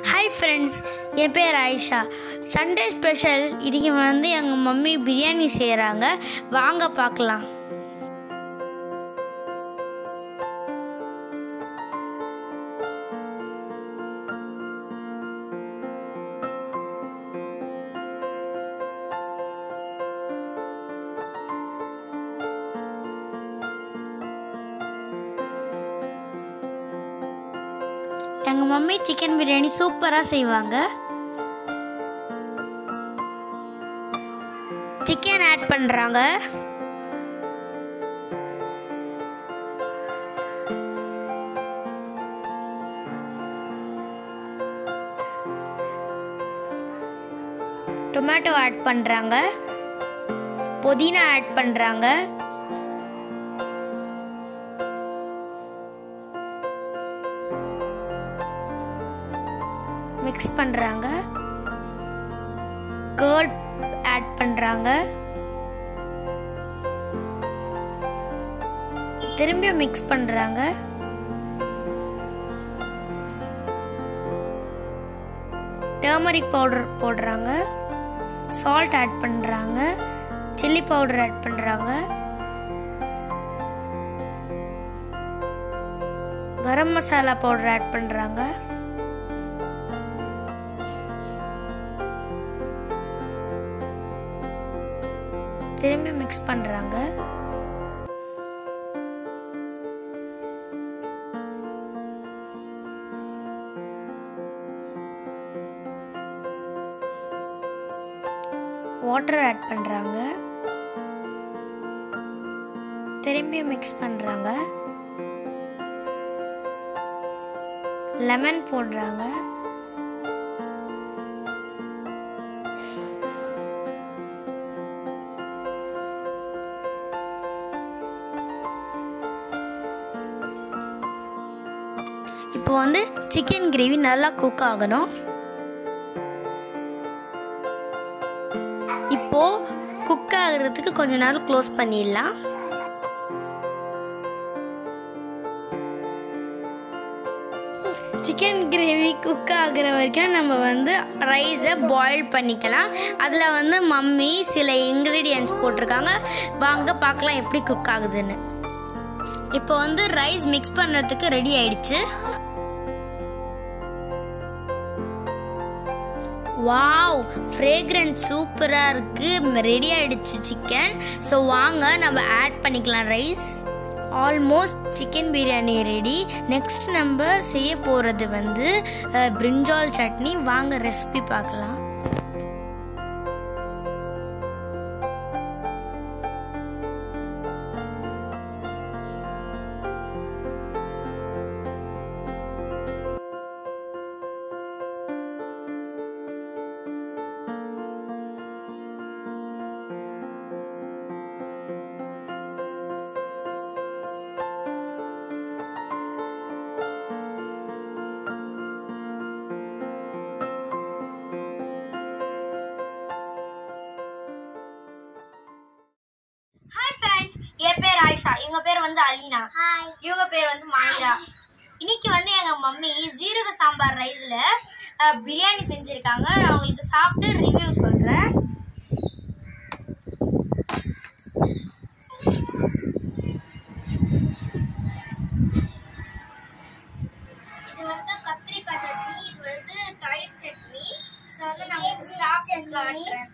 Hi friends, என் பேர் Ayesha. Sunday special இன்னைக்கு எங்கள் மம்மி பிரியாணி செய்கிறாங்க. வாங்க பார்க்கலாம். எங்கள் மம்மி சிக்கன் பிரியாணி சூப்பராக செய்வாங்க. சிக்கன் ஆட் பண்ணுறாங்க. டொமேட்டோ ஆட் பண்ணுறாங்க. புதினா ஆட் பண்ணுறாங்க. மிக்ஸ் பண்ணுறாங்க. கர்ட் ஆட் பண்ணுறாங்க. திரும்பியும் மிக்ஸ் பண்ணுறாங்க. டர்மரிக் பவுடர் போடுறாங்க. சால்ட் ஆட் பண்ணுறாங்க. சில்லி பவுடர் ஆட் பண்ணுறாங்க. கரம் மசாலா பவுடர் ஆட் பண்ணுறாங்க. திரும்பி மிக்ஸ் பண்ணுறாங்க. வாட்டர் ஆட் பண்ணுறாங்க. திரும்பி மிக்ஸ் பண்ணுறாங்க. லெமன் போடுறாங்க. இப்போ சிக்கன் கிரேவி நல்லா குக் ஆகணும். இப்போ குக் ஆகிறதுக்கு கொஞ்ச நேரம் க்ளோஸ் பண்ணிடலாம். சிக்கன் கிரேவி குக் ஆகிற வரைக்கும் நம்ம ரைஸை பாயில் பண்ணிக்கலாம். அதில் மம்மி சில இன்க்ரீடியன்ட்ஸ் போட்டிருக்காங்க. வாங்க பார்க்கலாம் எப்படி குக் ஆகுதுன்னு. இப்போ ரைஸ் மிக்ஸ் பண்ணுறதுக்கு ரெடி ஆயிடுச்சு. வாவ், ஃப்ரேக்ரன்ஸ் சூப்பராக இருக்குது. ரெடி ஆகிடுச்சு சிக்கன். ஸோ வாங்க நம்ம ஆட் பண்ணிக்கலாம் rice. Almost chicken biryani ready. Next நம்ம செய்ய போகிறது பிரிஞ்சால் சட்னி. வாங்க ரெசிபி பார்க்கலாம். ஹாய் ஃப்ரெண்ட்ஸ், என் பேர் ஆயிஷா. இவங்க பேர் அலீனா. இவங்க பேர் மாயா. இன்னைக்கு எங்க மம்மி ஜீரக சாம்பார் ரைஸ்ல பிரியாணி செஞ்சிருக்காங்க. நான் உங்களுக்கு சாப்பிட்டு ரிவ்யூ சொல்றேன். இது கத்திரிக்காய் சட்னி, இது தயிர் சட்னி. ஸோ நான் சாப்பிட்டு காட்டுறேன்.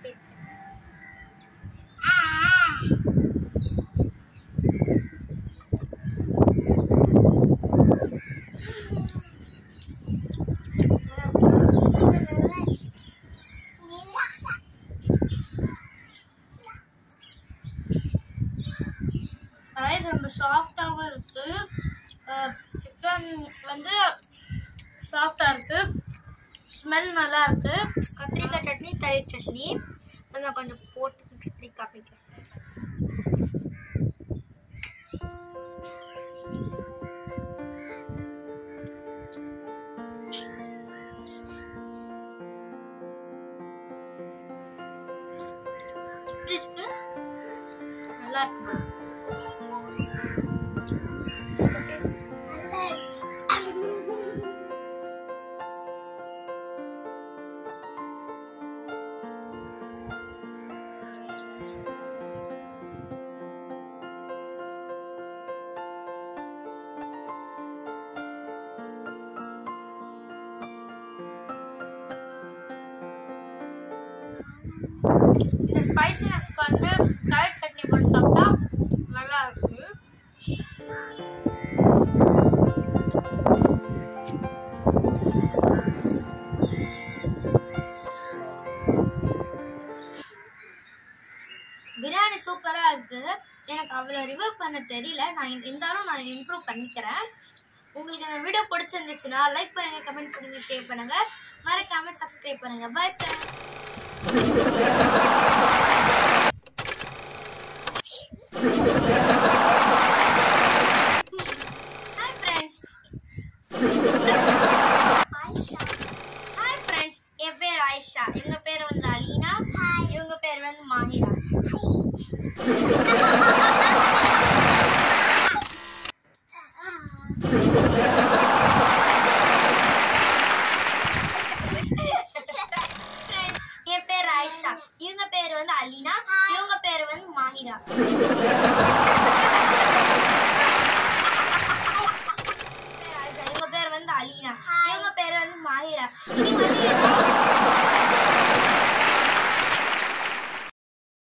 ரொம்ப சாஃப்டாகவும் இருக்கு. சிக்கன் சாஃப்டாக இருக்கு. ஸ்மெல் நல்லா இருக்கு. கத்திரிக்காய் சட்னி, தயிர் சட்னி நான் கொஞ்சம் போட்டு மிக்ஸ் பண்ணி காப்பிக்கிறேன். நல்லா இருக்கு. இந்த ஸ்பைசினஸ்க்கு வந்து தயிர் சட்னி போட்டு சாப்பிட்டா நல்லா இருக்கு. பிரியாணி சூப்பராக இருக்குது. எனக்கு அவ்வளோ ரிவ்யூ பண்ண தெரியல. இருந்தாலும் நான் இம்ப்ரூவ் பண்ணிக்கிறேன். உங்களுக்கு இந்த வீடியோ பிடிச்சிருந்துச்சுன்னா லைக் பண்ணுங்கள், கமெண்ட் பண்ணுங்கள், ஷேர் பண்ணுங்கள், மறக்காமல் சப்ஸ்கிரைப் பண்ணுங்கள். Bye friends. ஹாய் ஃப்ரெண்ட்ஸ், என் பேர் ஆயிஷா. எங்கள் பேர் வந்து அலீனா. இவங்க பேர் வந்து மாஹிரா. என் பேர் ஆயிஷா. இவங்க பேர் வந்து அலீனா. இவங்க பேர் வந்து மாஹிரா.